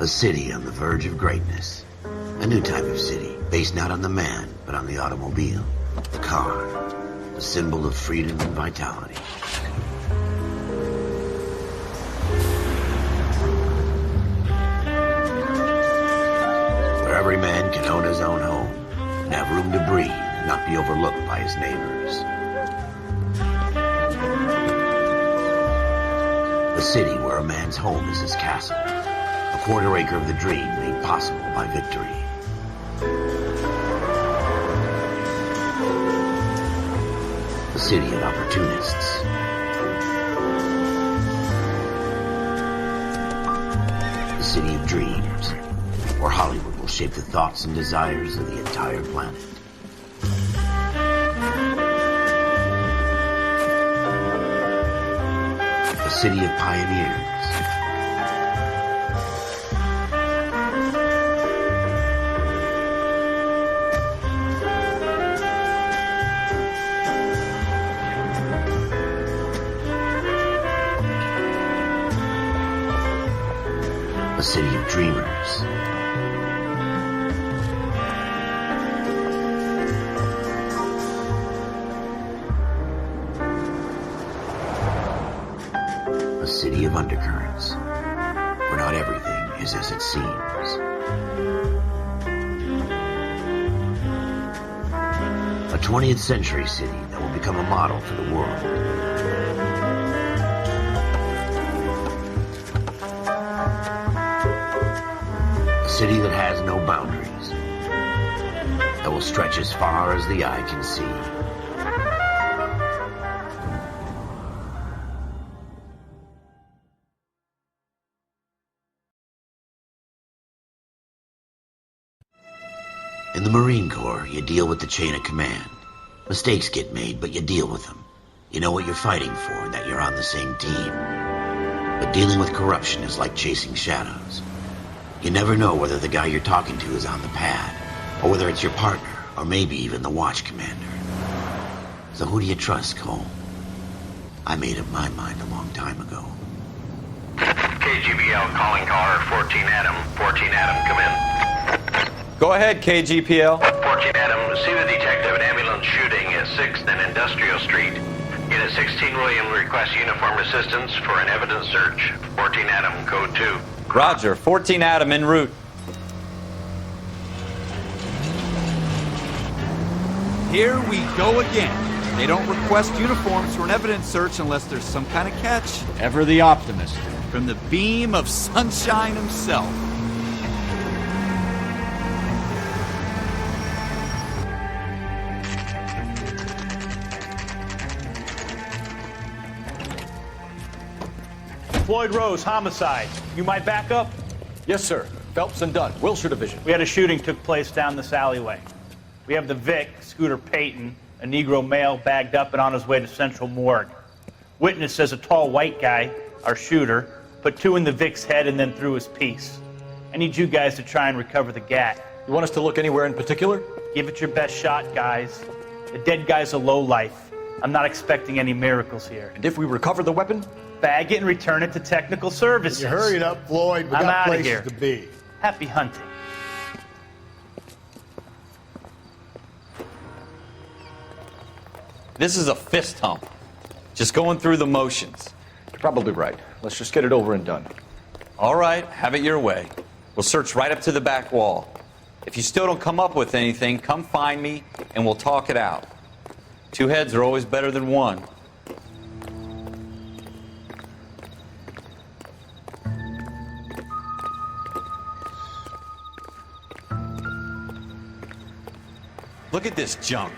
A city on the verge of greatness. A new type of city, based not on the man, but on the automobile. The car. The symbol of freedom and vitality. Where every man can own his own home, and have room to breathe, and not be overlooked by his neighbors. A city where a man's home is his castle. A quarter acre of the dream made possible by victory. A city of opportunists. A city of dreams, where Hollywood will shape the thoughts and desires of the entire planet. A city of pioneers. A city of dreamers. A city of undercurrents, where not everything is as it seems. A 20th century city that will become a model for the world. A city that has no boundaries, that will stretch as far as the eye can see. In the Marine Corps, you deal with the chain of command. Mistakes get made, but you deal with them. You know what you're fighting for, and that you're on the same team. But dealing with corruption is like chasing shadows. You never know whether the guy you're talking to is on the pad, or whether it's your partner, or maybe even the watch commander. So who do you trust, Cole? I made up my mind a long time ago. KGBL calling caller 14 Adam. 14 Adam, come in. Go ahead, KGPL. 14 Adam, see the detective an ambulance shooting at 6th and Industrial Street. Unit 16 William requests uniform assistance for an evidence search. 14 Adam, code 2. Roger, 14 Adam en route. Here we go again. They don't request uniforms for an evidence search unless there's some kind of catch. Ever the optimist. From the beam of sunshine himself. Floyd Rose, homicide. You might back up? Yes, sir. Phelps and Dunn, Wilshire Division. We had a shooting took place down this alleyway. We have the Vic, Scooter Payton, a Negro male bagged up and on his way to Central Morgue. Witness says a tall white guy, our shooter, put 2 in the Vic's head and then threw his piece. I need you guys to try and recover the gat. You want us to look anywhere in particular? Give it your best shot, guys. The dead guy's a lowlife. I'm not expecting any miracles here. And if we recover the weapon? Bag it and return it to technical services. You hurry it up, Floyd. We I'm got outta places here. to be. Happy hunting. This is a fist hump. Just going through the motions. You're probably right. Let's just get it over and done. All right, have it your way. We'll search right up to the back wall. If you still don't come up with anything, come find me and we'll talk it out. 2 heads are always better than 1. Look at this junk.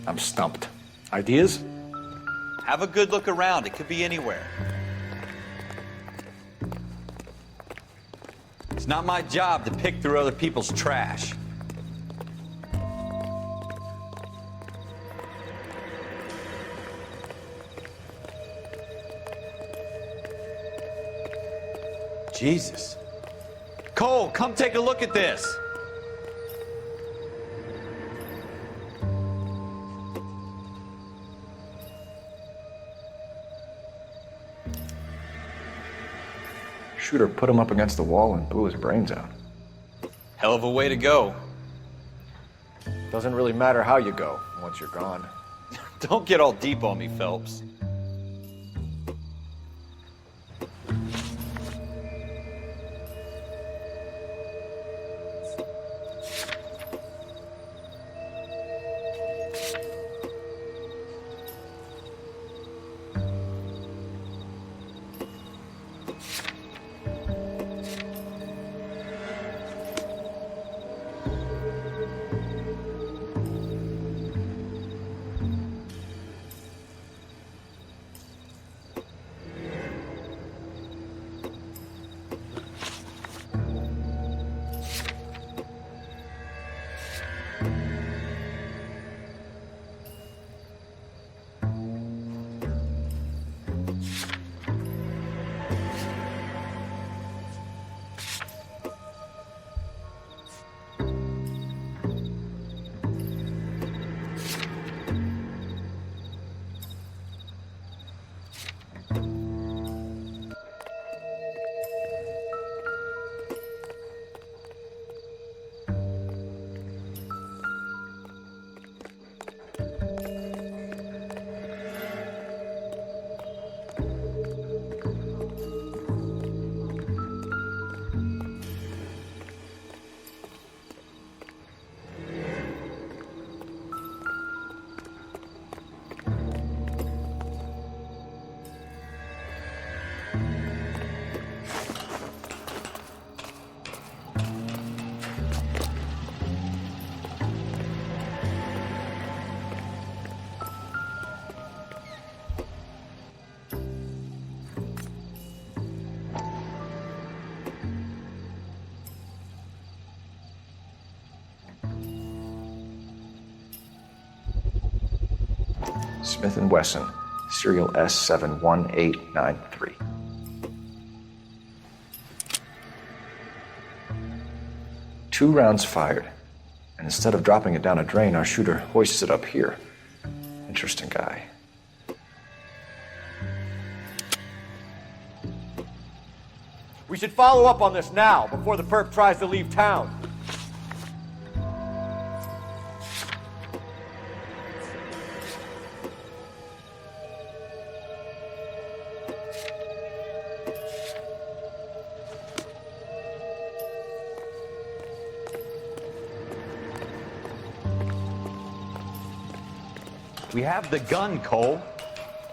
I'm stumped. Ideas? Have a good look around. It could be anywhere. It's not my job to pick through other people's trash. Jesus. Cole, come take a look at this. Shooter put him up against the wall and blew his brains out. Hell of a way to go. Doesn't really matter how you go once you're gone. Don't get all deep on me, Phelps. Smith & Wesson, serial S71893. Two rounds fired, and instead of dropping it down a drain, our shooter hoists it up here. Interesting guy. We should follow up on this now, before the perp tries to leave town. We have the gun, Cole.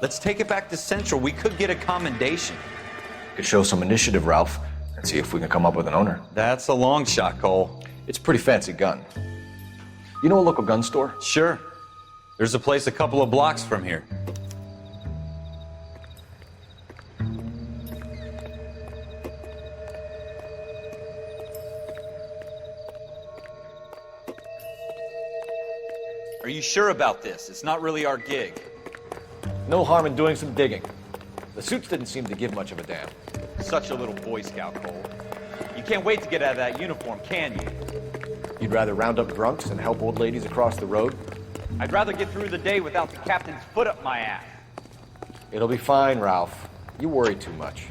Let's take it back to Central. We could get a commendation. Could show some initiative, Ralph, and see if we can come up with an owner. That's a long shot, Cole. It's a pretty fancy gun. You know a local gun store? Sure. There's a place a couple of blocks from here. Are you sure about this? It's not really our gig. No harm in doing some digging. The suits didn't seem to give much of a damn. Such a little Boy Scout, Cole. You can't wait to get out of that uniform, can you? You'd rather round up drunks and help old ladies across the road? I'd rather get through the day without the captain's foot up my ass. It'll be fine, Ralph. You worry too much.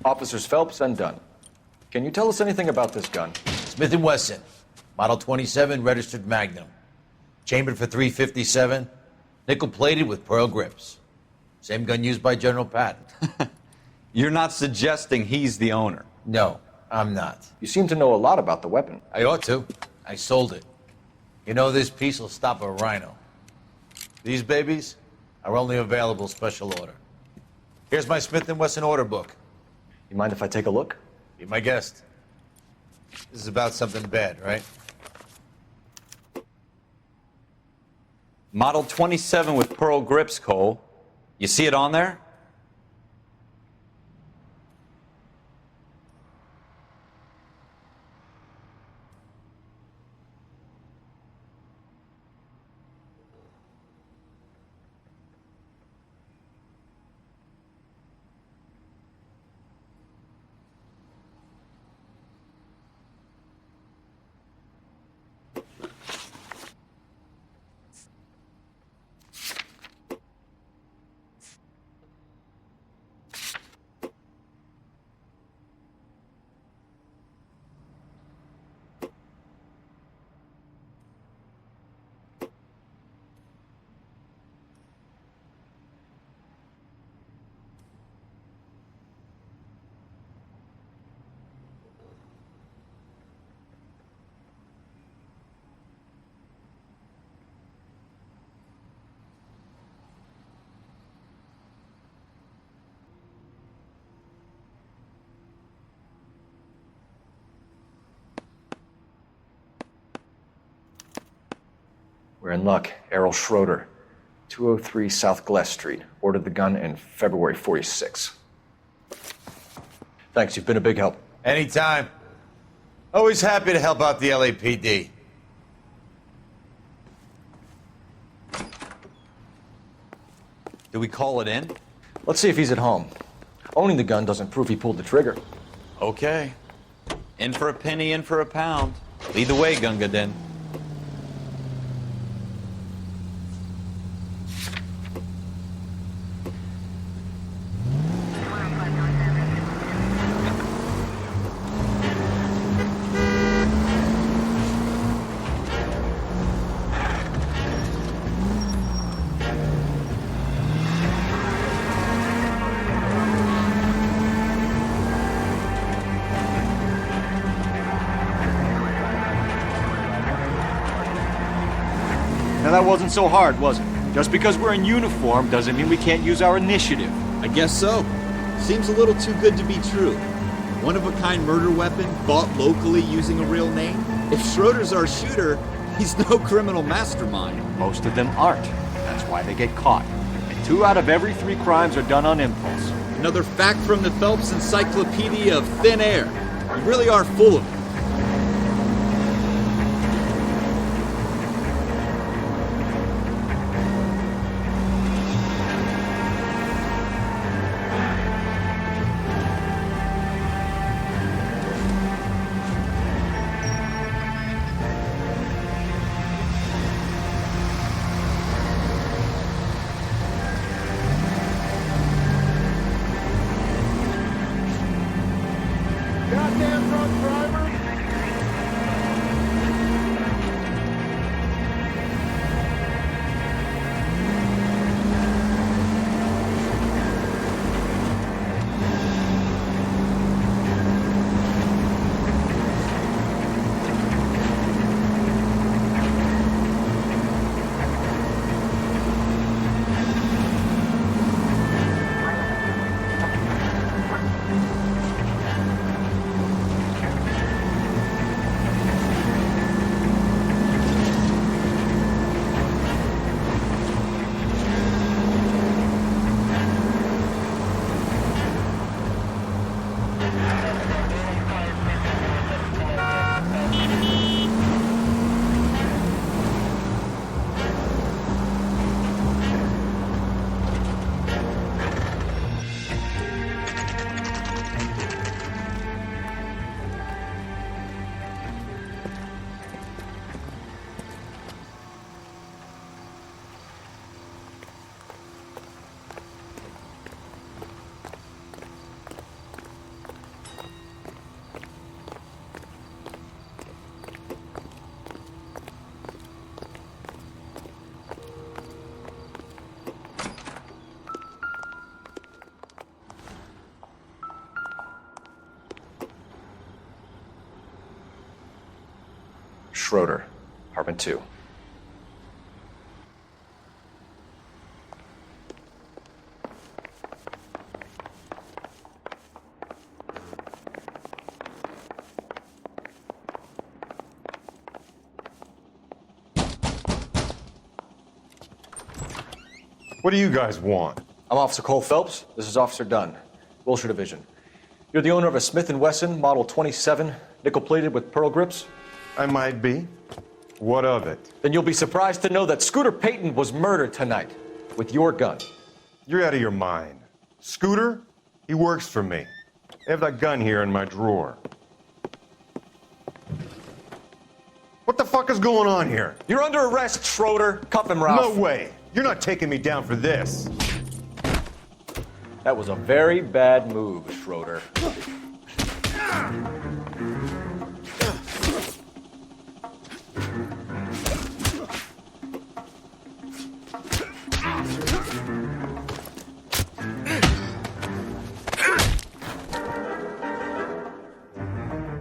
Officers Phelps and Dunn. Can you tell us anything about this gun? Smith & Wesson, Model 27, registered Magnum. Chambered for .357, nickel-plated with pearl grips. Same gun used by General Patton. You're not suggesting he's the owner? No, I'm not. You seem to know a lot about the weapon. I ought to. I sold it. You know, this piece will stop a rhino. These babies are only available special order. Here's my Smith & Wesson order book. You mind if I take a look? Be my guest. This is about something bad, right? Model 27 with pearl grips, Cole. You see it on there? We're in luck. Errol Schroeder, 203 South Glass Street. Ordered the gun in February '46. Thanks, you've been a big help. Anytime. Always happy to help out the LAPD. Do we call it in? Let's see if he's at home. Owning the gun doesn't prove he pulled the trigger. Okay. In for a penny, in for a pound. Lead the way, Gunga Din. Now that wasn't so hard, was it? Just because we're in uniform doesn't mean we can't use our initiative. I guess so. Seems a little too good to be true. One-of-a-kind murder weapon bought locally using a real name? If Schroeder's our shooter, he's no criminal mastermind. Most of them aren't. That's why they get caught. And 2 out of every 3 crimes are done on impulse. Another fact from the Phelps Encyclopedia of Thin Air. You really are full of it. Goddamn drunk driver! Schroeder, apartment 2. What do you guys want? I'm Officer Cole Phelps. This is Officer Dunn, Wilshire Division. You're the owner of a Smith & Wesson Model 27, nickel-plated with pearl grips? I might be. What of it? Then you'll be surprised to know that Scooter Payton was murdered tonight with your gun. You're out of your mind. Scooter? He works for me. I have that gun here in my drawer. What the fuck is going on here? You're under arrest, Schroeder. Cuff him, Ralph. No way. You're not taking me down for this. That was a very bad move, Schroeder.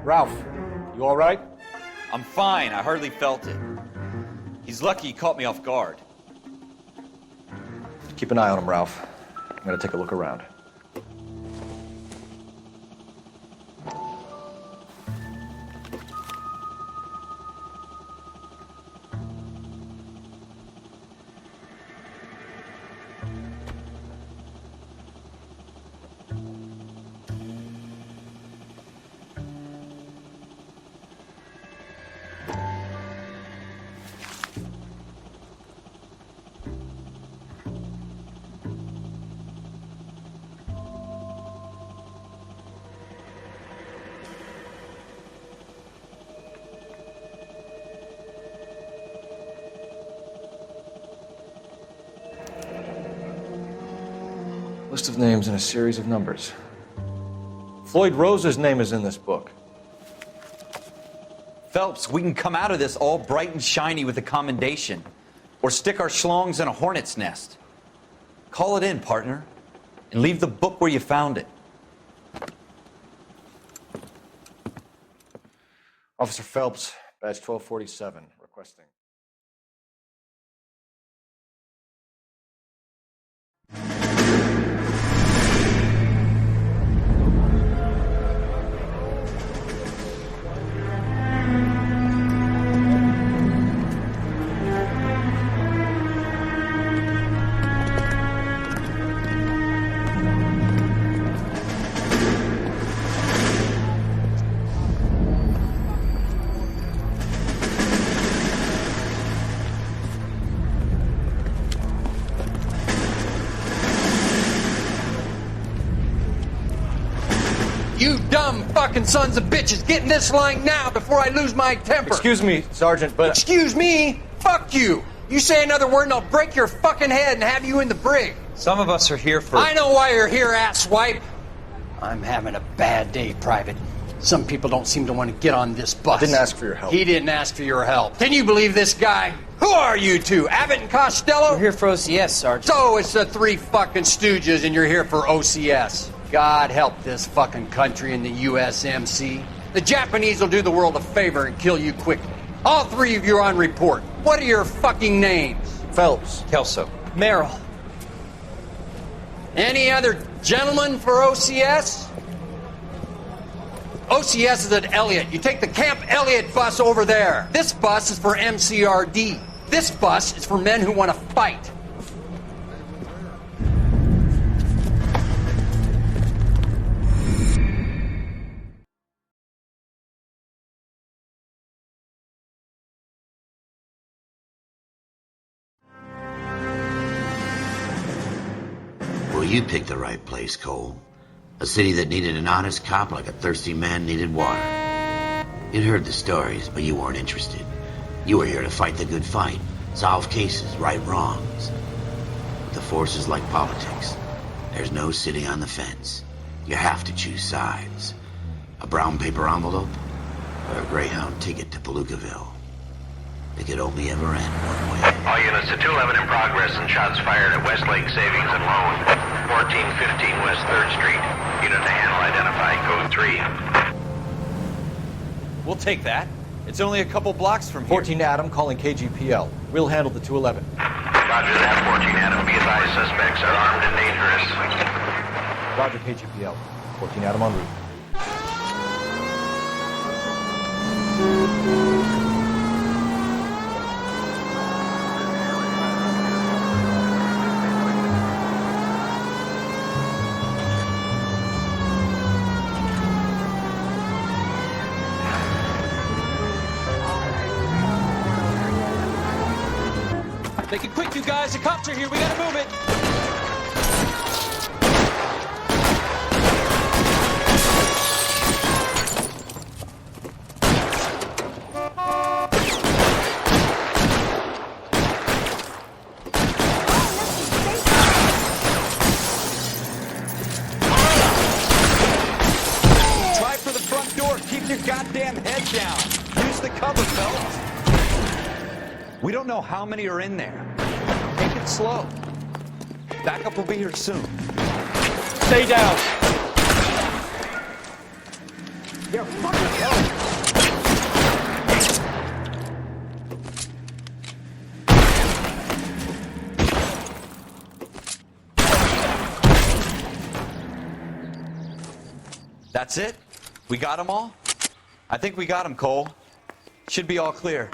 Ralph, you all right? I'm fine. I hardly felt it. He's lucky he caught me off guard. Keep an eye on him, Ralph. I'm gonna take a look around. List of names and a series of numbers. Floyd Rose's name is in this book. Phelps, we can come out of this all bright and shiny with a commendation, or stick our schlongs in a hornet's nest. Call it in, partner, and leave the book where you found it. Officer Phelps, badge 1247, requesting. You dumb fucking sons of bitches, get in this line now before I lose my temper. Excuse me, Sergeant, but... Excuse me? Fuck you. You say another word and I'll break your fucking head and have you in the brig. Some of us are here for... I know why you're here, asswipe. I'm having a bad day, Private. Some people don't seem to want to get on this bus. I didn't ask for your help. He didn't ask for your help. Can you believe this guy? Who are you two? Abbott and Costello? We're here for OCS, Sergeant. So it's the three fucking stooges and you're here for OCS. God help this fucking country and the USMC. The Japanese will do the world a favor and kill you quickly. All three of you are on report. What are your fucking names? Phelps. Kelso. Merrill. Any other gentlemen for OCS? OCS is at Elliott. You take the Camp Elliott bus over there. This bus is for MCRD. This bus is for men who want to fight. Well, you picked the right place, Cole. A city that needed an honest cop like a thirsty man needed water. You'd heard the stories, but you weren't interested. You were here to fight the good fight, solve cases, right wrongs. But the force is like politics. There's no sitting on the fence. You have to choose sides. A brown paper envelope, or a Greyhound ticket to Palookaville. It could only ever end one way. All units to 211 in progress and shots fired at Westlake Savings and Loan, 1415 West 3rd Street. Unit to handle identified, code 3. We'll take that. It's only a couple blocks from here. 14 Adam calling KGPL. We'll handle the 211. Roger that, 14 Adam. Be advised, suspects are armed and dangerous. Roger KGPL. 14 Adam en route. Make it quick, you guys. The cops are here. We gotta move it. Try for the front door. Keep your goddamn head down. Use the cover, fellas. We don't know how many are in there. Take it slow. Backup will be here soon. Stay down. They're fucking hell. That's it? We got them all? I think we got them, Cole. Should be all clear.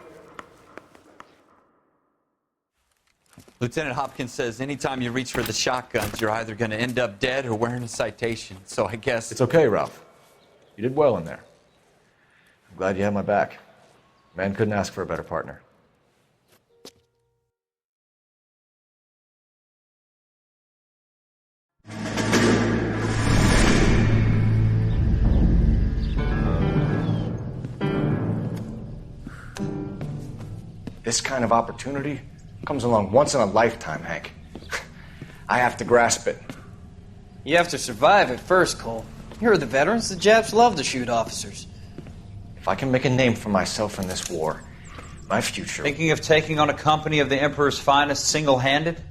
Lieutenant Hopkins says anytime you reach for the shotguns, you're either going to end up dead or wearing a citation. So I guess... It's okay, Ralph. You did well in there. I'm glad you had my back. Man couldn't ask for a better partner. This kind of opportunity comes along once in a lifetime, Hank. I have to grasp it. You have to survive it first, Cole. You're the veterans. The Japs love to shoot officers. If I can make a name for myself in this war, my future... Thinking of taking on a company of the Emperor's finest single-handed?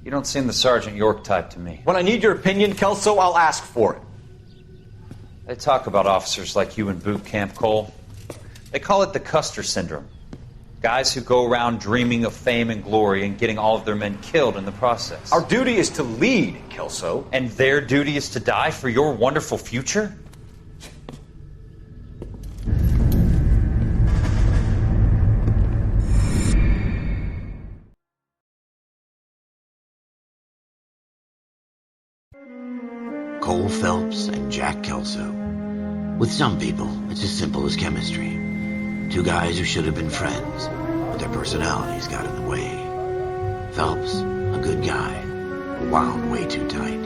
You don't seem the Sergeant York type to me. When I need your opinion, Kelso, I'll ask for it. They talk about officers like you in boot camp, Cole. They call it the Custer Syndrome. Guys who go around dreaming of fame and glory and getting all of their men killed in the process. Our duty is to lead, Kelso. And their duty is to die for your wonderful future? Cole Phelps and Jack Kelso. With some people, it's as simple as chemistry. Two guys who should have been friends, but their personalities got in the way. Phelps, a good guy, wound way too tight.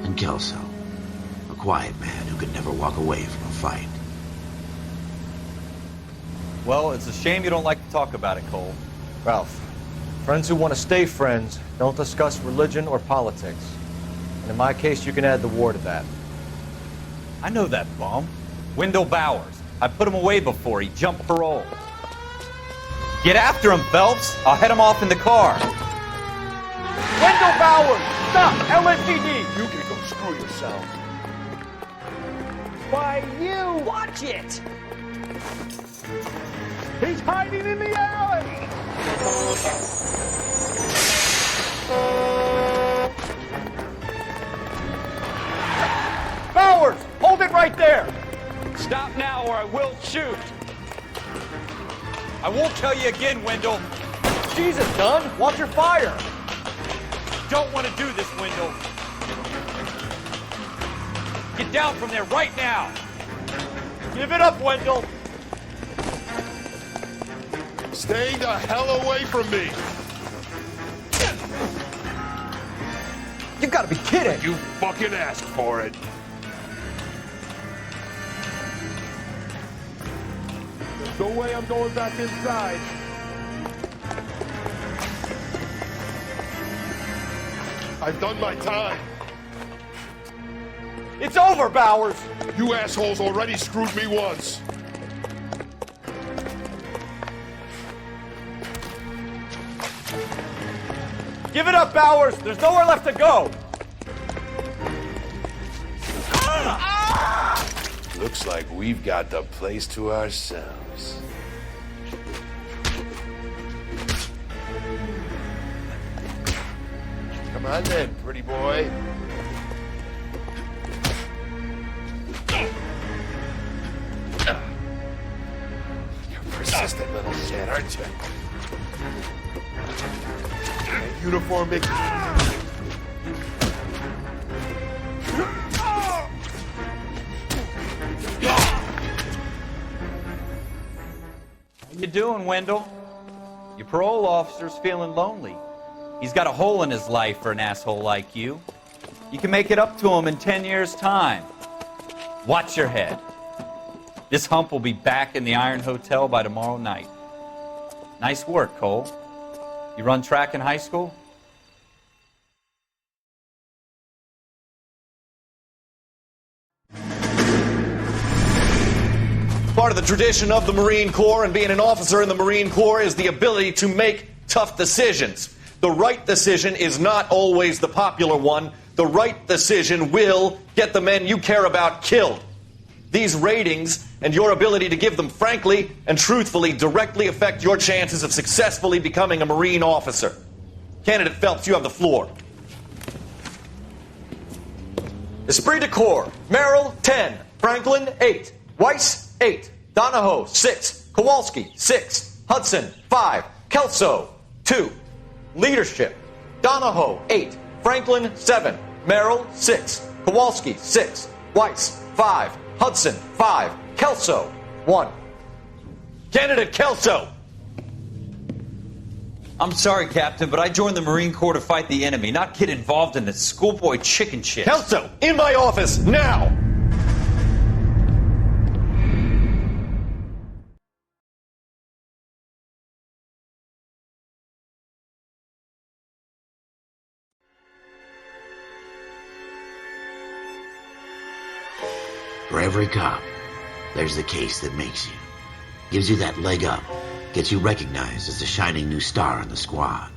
And Kelso, a quiet man who could never walk away from a fight. Well, it's a shame you don't like to talk about it, Cole. Ralph, friends who want to stay friends don't discuss religion or politics. And in my case, you can add the war to that. I know that bum. Wendell Bowers. I put him away before he jumped parole. Get after him, Phelps. I'll head him off in the car. Wendell Bowers! Stop! LSPD! You can go screw yourself. Why, you! Watch it. He's hiding in the alley! Bowers! Hold it right there! Stop now or I will shoot. I won't tell you again, Wendell. Jesus, Dunn! Watch your fire! Don't want to do this, Wendell. Get down from there right now. Give it up, Wendell! Stay the hell away from me! You've got to be kidding! You fucking asked for it. There's no way I'm going back inside. I've done my time. It's over, Bowers! You assholes already screwed me once. Give it up, Bowers! There's nowhere left to go! Looks like we've got the place to ourselves. Come on then, pretty boy. You're a persistent little shit, aren't you? That uniform makes How you doing, Wendell? Your parole officer's feeling lonely. He's got a hole in his life for an asshole like you. You can make it up to him in 10 years' time. Watch your head. This hump will be back in the Iron Hotel by tomorrow night. Nice work, Cole. You run track in high school? Part of the tradition of the Marine Corps and being an officer in the Marine Corps is the ability to make tough decisions. The right decision is not always the popular one. The right decision will get the men you care about killed. These ratings and your ability to give them frankly and truthfully directly affect your chances of successfully becoming a Marine officer. Candidate Phelps, you have the floor. Esprit de Corps, Merrill, 10. Franklin, 8. Weiss, 8. Donahoe, 6. Kowalski, 6. Hudson, 5. Kelso, 2. Leadership, Donahoe, 8. Franklin, 7. Merrill, 6. Kowalski, 6. Weiss, 5. Hudson, 5. Kelso, 1. Candidate Kelso. I'm sorry, Captain, but I joined the Marine Corps to fight the enemy, not get involved in this schoolboy chicken shit. Kelso, in my office, now! For every cop, there's the case that makes you. Gives you that leg up. Gets you recognized as the shining new star in the squad.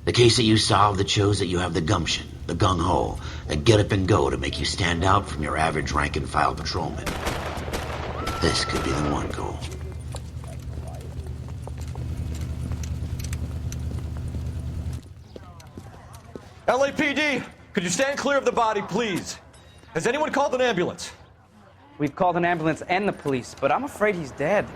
The case that you solve that shows that you have the gumption, the gung-ho, that get up and go to make you stand out from your average rank-and-file patrolman. This could be the one, Cole. LAPD, could you stand clear of the body, please? Has anyone called an ambulance? We've called an ambulance and the police, but I'm afraid he's dead.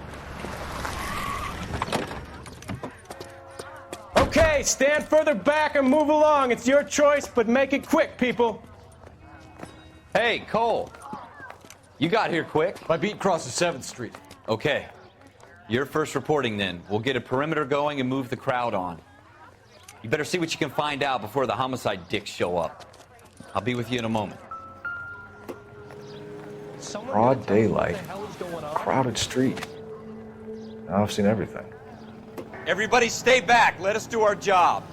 Okay, stand further back and move along. It's your choice, but make it quick, people. Hey, Cole. You got here quick. My beat crosses 7th Street. Okay. You're first reporting then. We'll get a perimeter going and move the crowd on. You better see what you can find out before the homicide dicks show up. I'll be with you in a moment. Broad daylight, crowded street. Now I've seen everything. Everybody stay back. Let us do our job.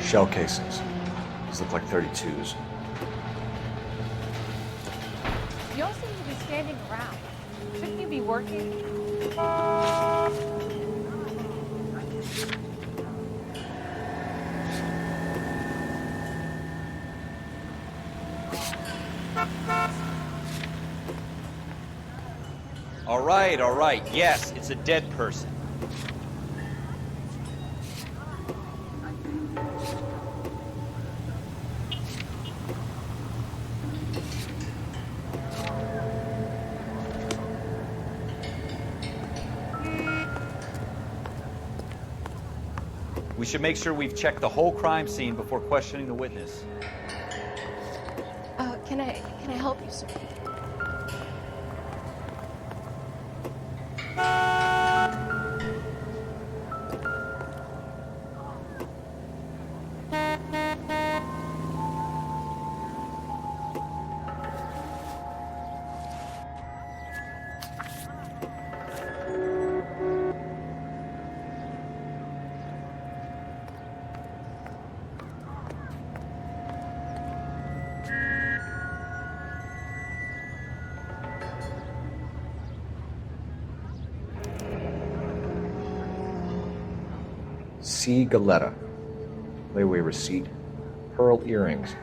Shell casings. These look like 32s. You all seem to be standing around. Shouldn't you be working? All right. Yes, it's a dead person. We should make sure we've checked the whole crime scene before questioning the witness. Can I help you, sir? C. Galetta. Layaway receipt. Pearl earrings.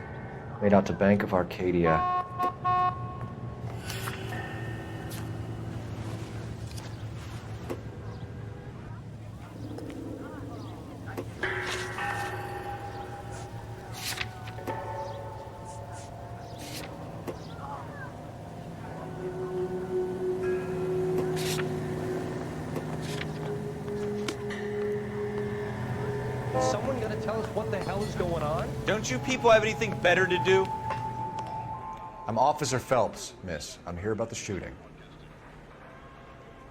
Made out to Bank of Arcadia. Someone gonna tell us what the hell is going on? Don't you people have anything better to do? I'm Officer Phelps, miss. I'm here about the shooting.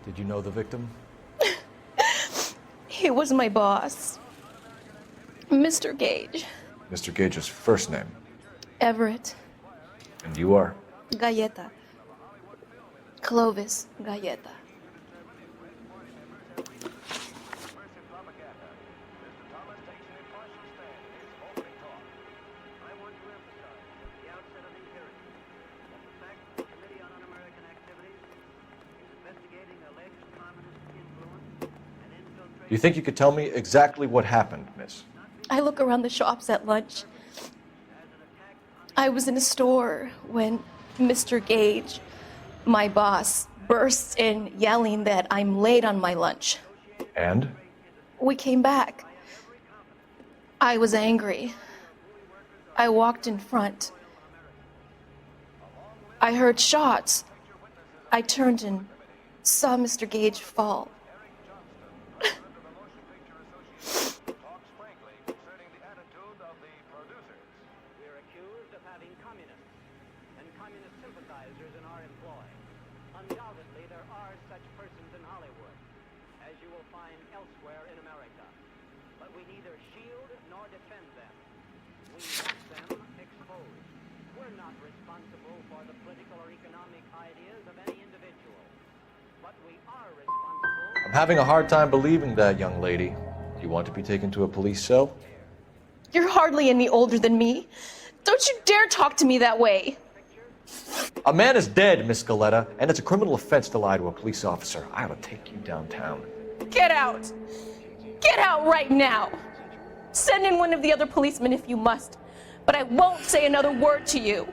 Did you know the victim? He was my boss, Mr. Gage. Mr. Gage's first name. Everett. And you are? Galleta. Clovis Galleta. Do you think you could tell me exactly what happened, miss? I look around the shops at lunch. I was in a store when Mr. Gage, my boss, bursts in yelling that I'm late on my lunch. And? We came back. I was angry. I walked in front. I heard shots. I turned and saw Mr. Gage fall. I'm having a hard time believing that, young lady. Do you want to be taken to a police cell? You're hardly any older than me. Don't you dare talk to me that way. A man is dead, Miss Galetta, and it's a criminal offense to lie to a police officer. I ought to take you downtown. Get out! Get out right now! Send in one of the other policemen if you must, but I won't say another word to you.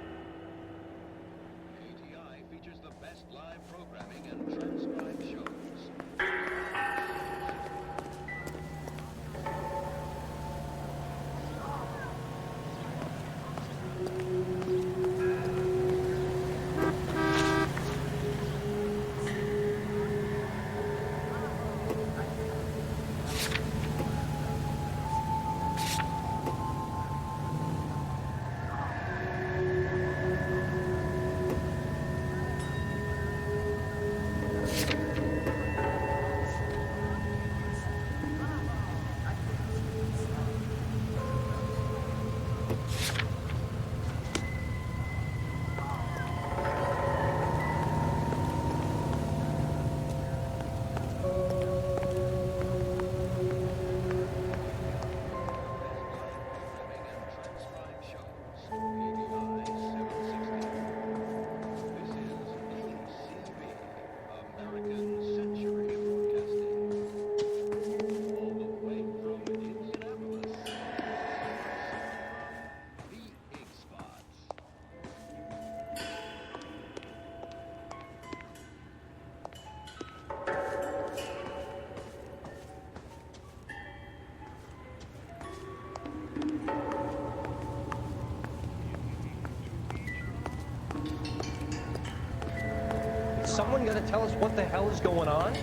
Someone gonna tell us what the hell is going on?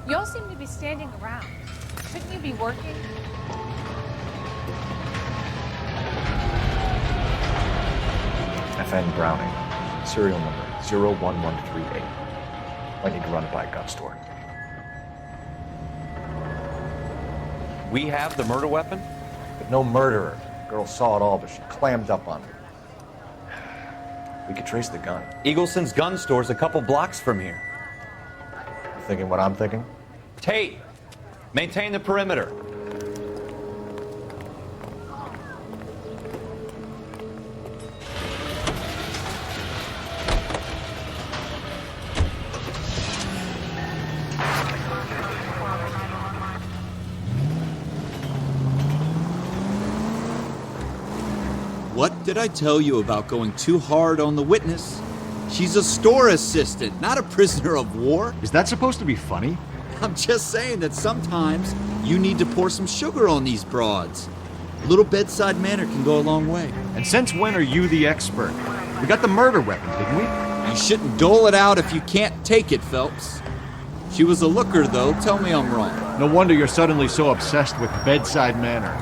You all seem to be standing around. Shouldn't you be working? FN Browning, serial number 01138. I need to run it by a gun store. We have the murder weapon? But no murderer. The girl saw it all, but she clammed up on it. We could trace the gun. Eagleson's gun store's a couple blocks from here. You thinking what I'm thinking? Tate, maintain the perimeter. What did I tell you about going too hard on the witness? She's a store assistant, not a prisoner of war. Is that supposed to be funny? I'm just saying that sometimes you need to pour some sugar on these broads. A little bedside manner can go a long way. And since when are you the expert? We got the murder weapon, didn't we? You shouldn't dole it out if you can't take it, Phelps. She was a looker, though. Tell me I'm wrong. No wonder you're suddenly so obsessed with bedside manner.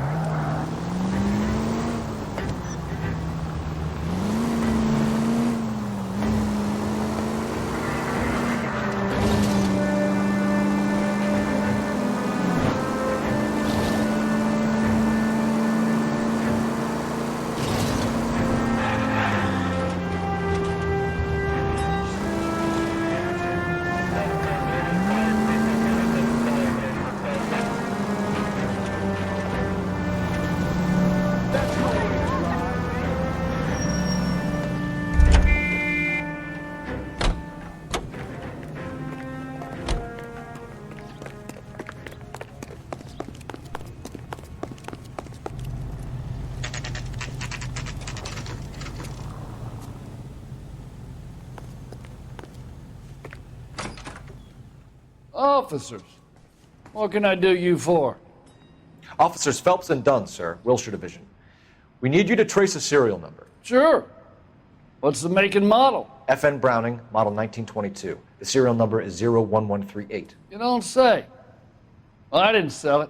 Officers, what can I do you for? Officers Phelps and Dunn, sir, Wilshire Division. We need you to trace a serial number. Sure. What's the make and model? FN Browning, model 1922. The serial number is 01138. You don't say. Well, I didn't sell it.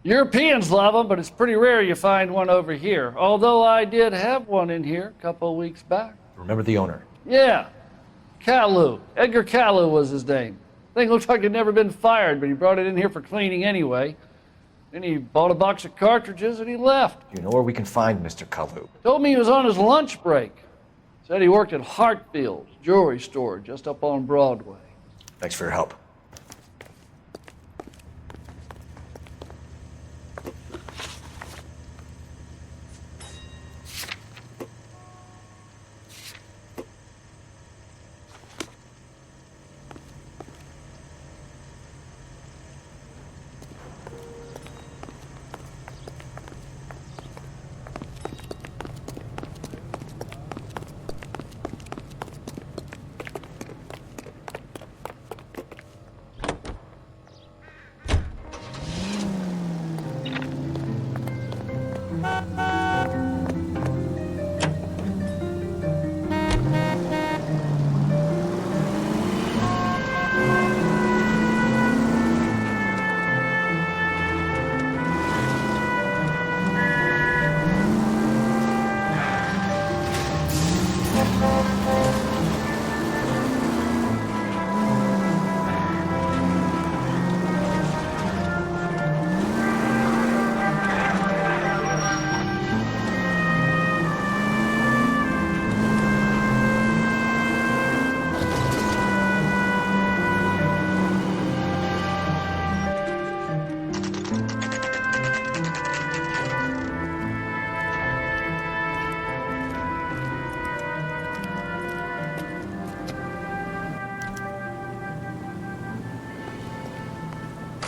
Europeans love them, but it's pretty rare you find one over here. Although I did have one in here a couple of weeks back. Remember the owner? Yeah. Caillou. Edgar Caillou was his name. Thing looks like he'd never been fired, but he brought it in here for cleaning anyway. Then he bought a box of cartridges and he left. Do you know where we can find Mr. Caillou? Told me he was on his lunch break. Said he worked at Hartfield's jewelry store just up on Broadway. Thanks for your help.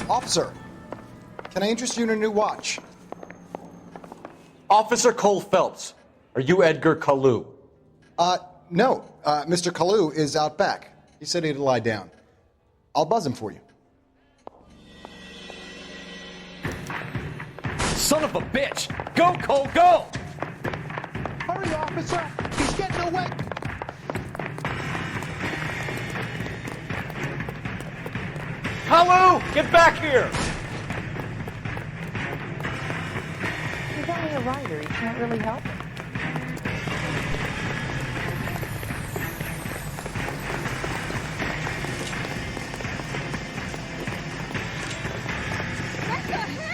Officer, can I interest you in a new watch? Officer Cole Phelps, are you Edgar Caillou? No. Mr. Caillou is out back. He said he'd lie down. I'll buzz him for you. Son of a bitch! Go, Cole, go! Hurry, officer! He's getting away! Kalu, get back here! He's only a writer. He can't really help it.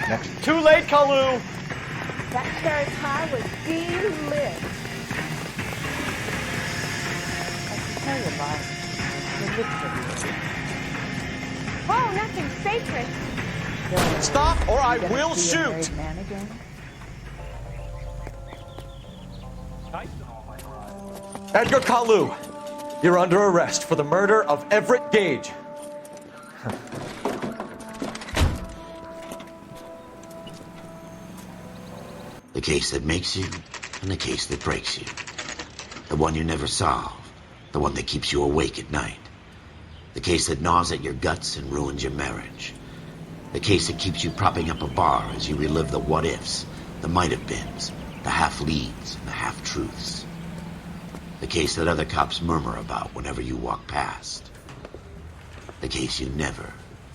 Next. Too late, Kalu! That carrot pie was delicious. I can tell you, Bob. Your lips are beautiful. Oh, nothing sacred. Stop or I You gonna will be a shoot! married man again? Edgar Kalu, you're under arrest for the murder of Everett Gage. The case that makes you and the case that breaks you. The one you never solve. The one that keeps you awake at night. The case that gnaws at your guts and ruins your marriage. The case that keeps you propping up a bar as you relive the what-ifs, the might-have-beens, the half-leads, and the half-truths. The case that other cops murmur about whenever you walk past. The case you never,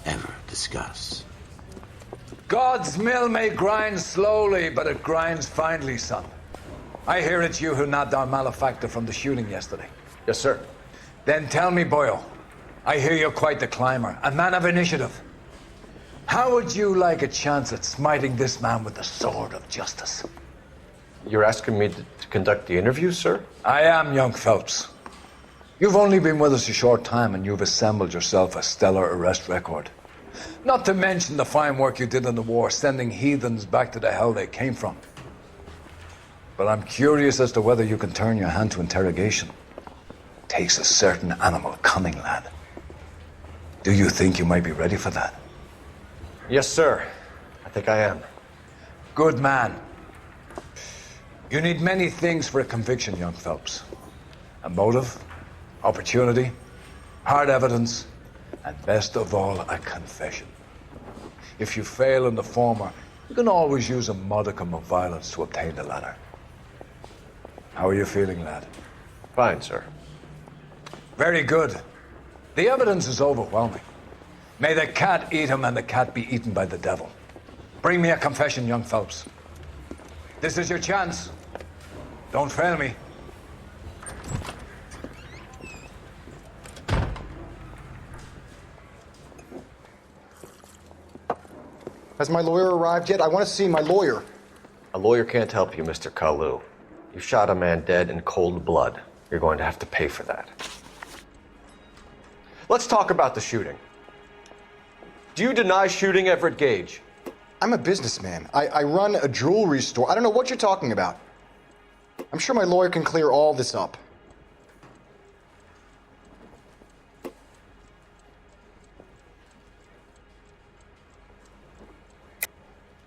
ever discuss. God's mill may grind slowly, but it grinds finely, son. I hear it's you who nabbed our malefactor from the shooting yesterday. Yes, sir. Then tell me, Boyle, I hear you're quite the climber, a man of initiative. How would you like a chance at smiting this man with the sword of justice? You're asking me to conduct the interview, sir? I am, young Phelps. You've only been with us a short time and you've assembled yourself a stellar arrest record. Not to mention the fine work you did in the war, sending heathens back to the hell they came from. But I'm curious as to whether you can turn your hand to interrogation. Takes a certain animal cunning, lad. Do you think you might be ready for that? Yes, sir. I think I am. Good man. You need many things for a conviction, young Phelps. A motive, opportunity, hard evidence, and best of all, a confession. If you fail in the former, you can always use a modicum of violence to obtain the latter. How are you feeling, lad? Fine, sir. Very good. The evidence is overwhelming. May the cat eat him and the cat be eaten by the devil. Bring me a confession, young Phelps. This is your chance. Don't fail me. Has my lawyer arrived yet? I want to see my lawyer. A lawyer can't help you, Mr. Kalu. You shot a man dead in cold blood. You're going to have to pay for that. Let's talk about the shooting. Do you deny shooting Everett Gage? I'm a businessman. I run a jewelry store. I don't know what you're talking about. I'm sure my lawyer can clear all this up.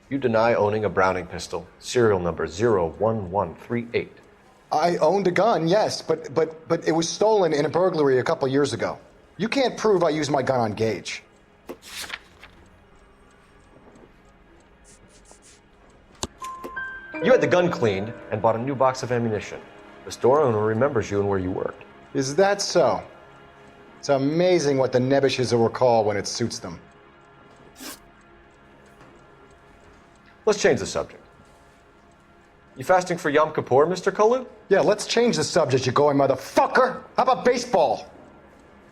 You deny owning a Browning pistol, serial number 01138. I owned a gun, yes, but it was stolen in a burglary a couple years ago. You can't prove I used my gun on Gage. You had the gun cleaned and bought a new box of ammunition. The store owner remembers you and where you worked. Is that so? It's amazing what the nebbishes will recall when it suits them. Let's change the subject. You fasting for Yom Kippur, Mr. Kalu? Yeah, let's change the subject, you going motherfucker. How about baseball?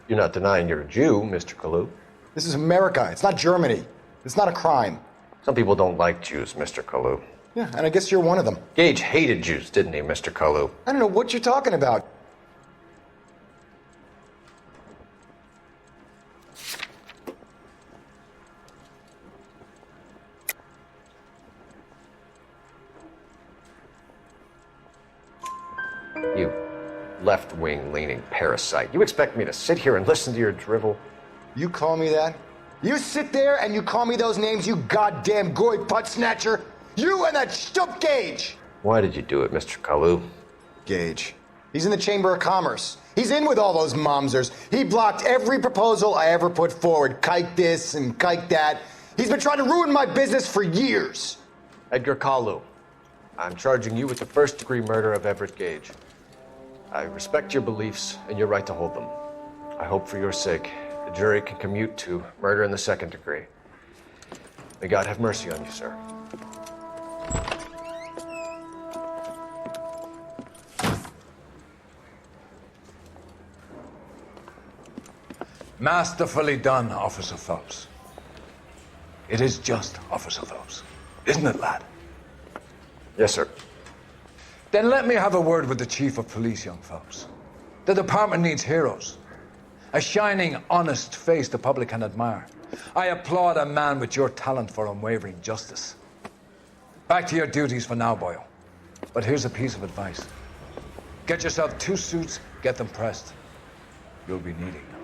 You're not denying you're a Jew, Mr. Kalu. This is America. It's not Germany. It's not a crime. Some people don't like Jews, Mr. Kalu. Yeah, and I guess you're one of them. Gage hated Jews, didn't he, Mr. Kalu? I don't know what you're talking about. You left-wing leaning parasite. You expect me to sit here and listen to your drivel? You call me that? You sit there and you call me those names, you goddamn goy butt snatcher? You and that stump Gage! Why did you do it, Mr. Kalu? Gage. He's in the Chamber of Commerce. He's in with all those momsers. He blocked every proposal I ever put forward. Kike this and kike that. He's been trying to ruin my business for years. Edgar Kalu, I'm charging you with the first-degree murder of Everett Gage. I respect your beliefs and your right to hold them. I hope for your sake The jury can commute to murder in the second degree. May God have mercy on you, sir. Masterfully done, Officer Phelps. It is just Officer Phelps. Isn't it, lad? Yes, sir. Then let me have a word with the Chief of Police, young Phelps. The department needs heroes. A shining, honest face the public can admire. I applaud a man with your talent for unwavering justice. Back to your duties for now, Boyle. But here's a piece of advice. Get yourself 2 suits, get them pressed. You'll be needing them.